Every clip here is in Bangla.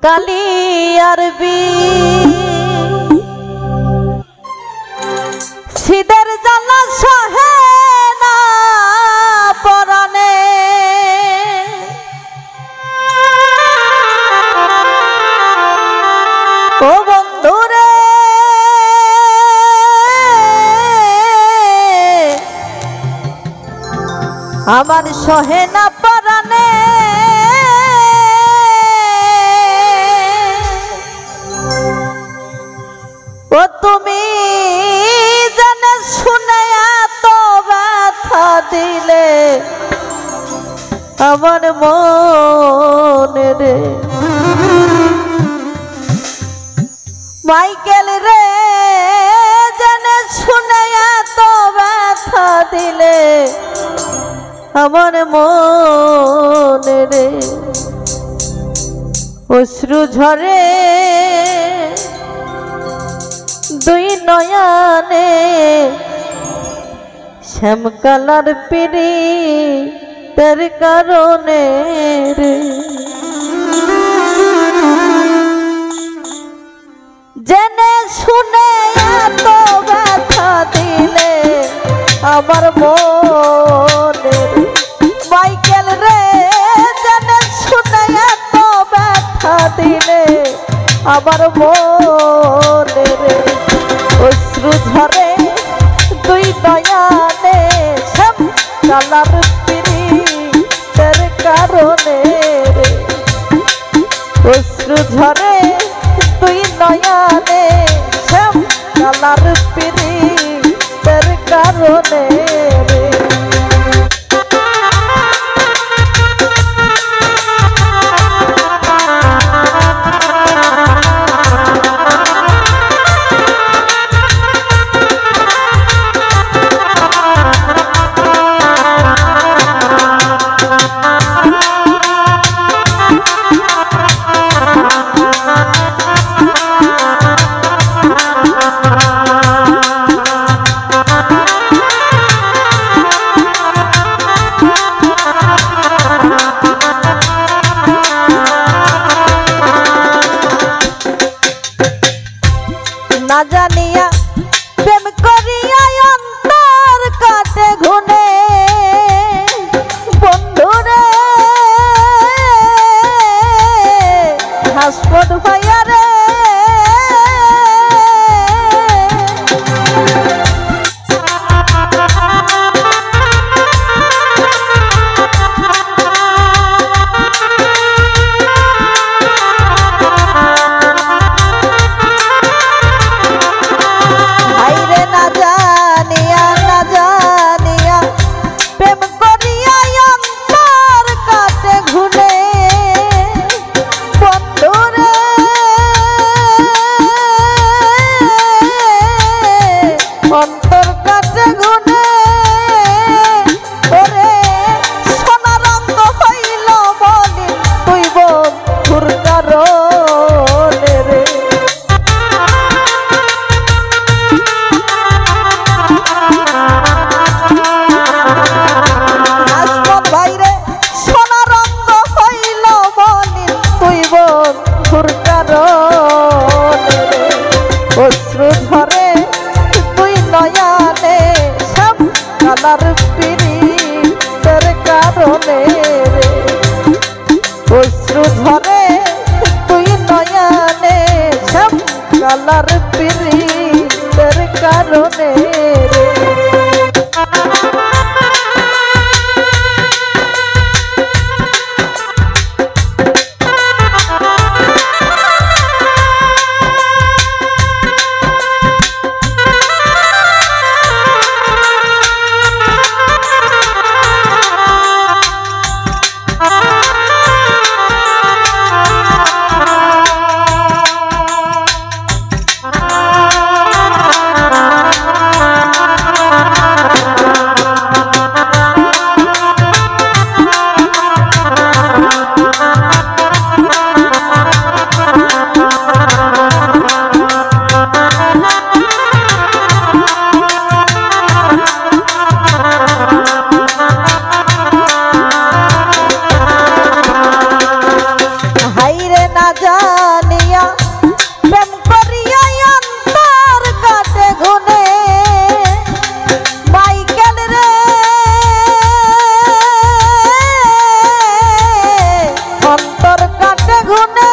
কালি আরবি সিদের জ্বালা সহে না পরাণে ও বন্ধুরে আমার সহে না পরাণে ও তুমি জানে শুনে এত ব্যথা দিলে আমার মনে রে মাইকেল রে জানে শুনে এত ব্যথা দিলে আমার মনে রে অশ্রু ঝরে দুই নয়নে শ্যামকালার পিড়ি তার কারণে রে জেনে শুনে এত ব্যথা দিলে আমার মনে মাইকেল রে জেনে শুনে এত ব্যথা দিলে আমার মনে রে অশ্রু ঝরে দুই নয়নে শ্যামকালার পিড়ি তার কারণে রে অশ্রু ঝরে দুই নয়নে শ্যামকালার পিড়ি তার কারণে রে না জানিয়া প্রেম করিয়া অন্তর কাটে ঘুনে বন্ধুরে হাসপট ভাইয়া রে অশ্রু ঝরে দুই নয়নে শ্যামকালার পিড়ি তার কারণে রে অশ্রু ঝরে দুই নয়নে শ্যামকালার পিড়ি তার কারণে রে জানিয়া প্রেম করিয়া অন্তর কাটে গুনে মাইকেল রে অন্তর কাটে গুনে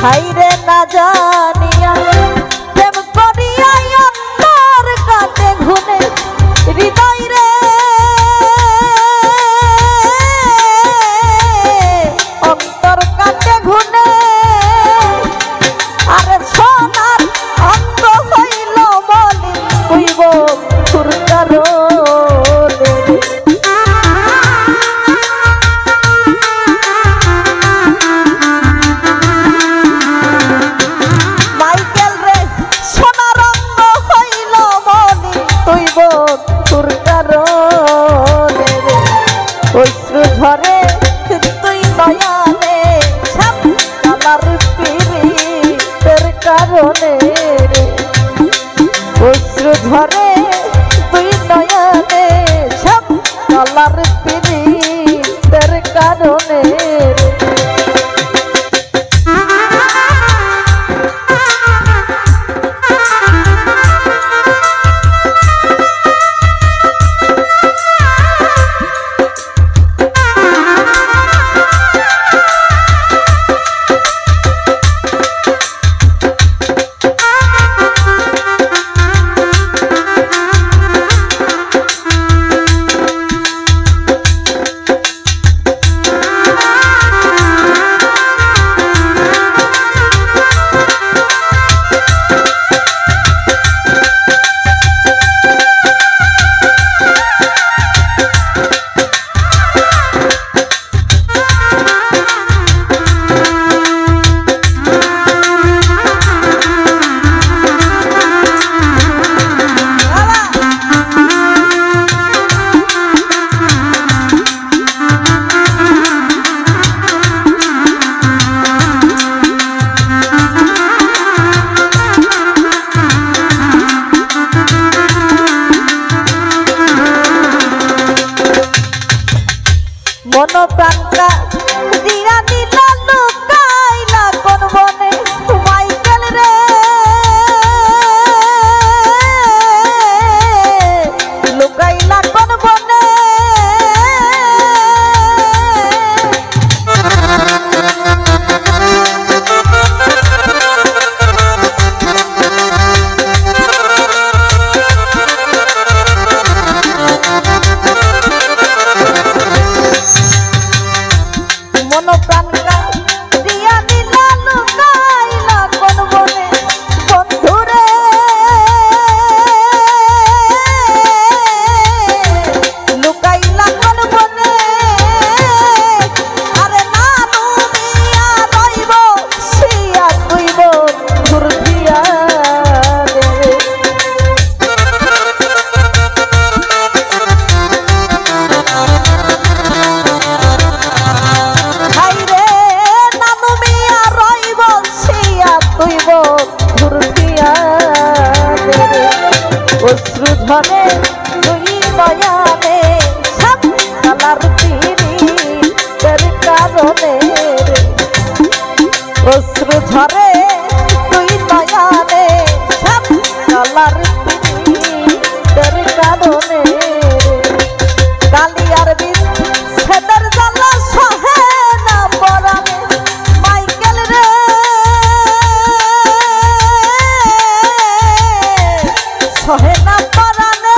হাইরে না জানিয়া প্রেম করিয়া অন্তর কাটে ঘুনে হৃদয় রে অন্তর কাটে ঘুনে আরে সোনার অঙ্গ হইল বলি কইব তোর কারণে তোর কারণে অশ্রু ঝরে তুই নয়ানে সব আমার পীড়িতের কারণে অশ্রু ঝরে তুই নয়ানে সব আমার পীড়িতের কারণে মন প্রাণটা দিয়া দিলা লুকাইলা কোন বনে মাইকেল রে লুকাইলা কোন বনে মন প্রাণটা দিয়া দিলা লুকাইলা কোন বনে বন্ধুরে লুকাইলা কোন বনে আরে নানু মিয়া রইব সিয়া তুইব ঘুরবিয়া রে অশ্রু ঝরে তুই নয়ানে সব কালার পীড়িতের কারণে অশ্রু ঝরে তুই নয়ানে সব কালার পীড়িতের কারণে কালিয়ার বিচ্ছেদের জ্বালা সহে না পরাণে মাইকেল রে সহে না পরাণে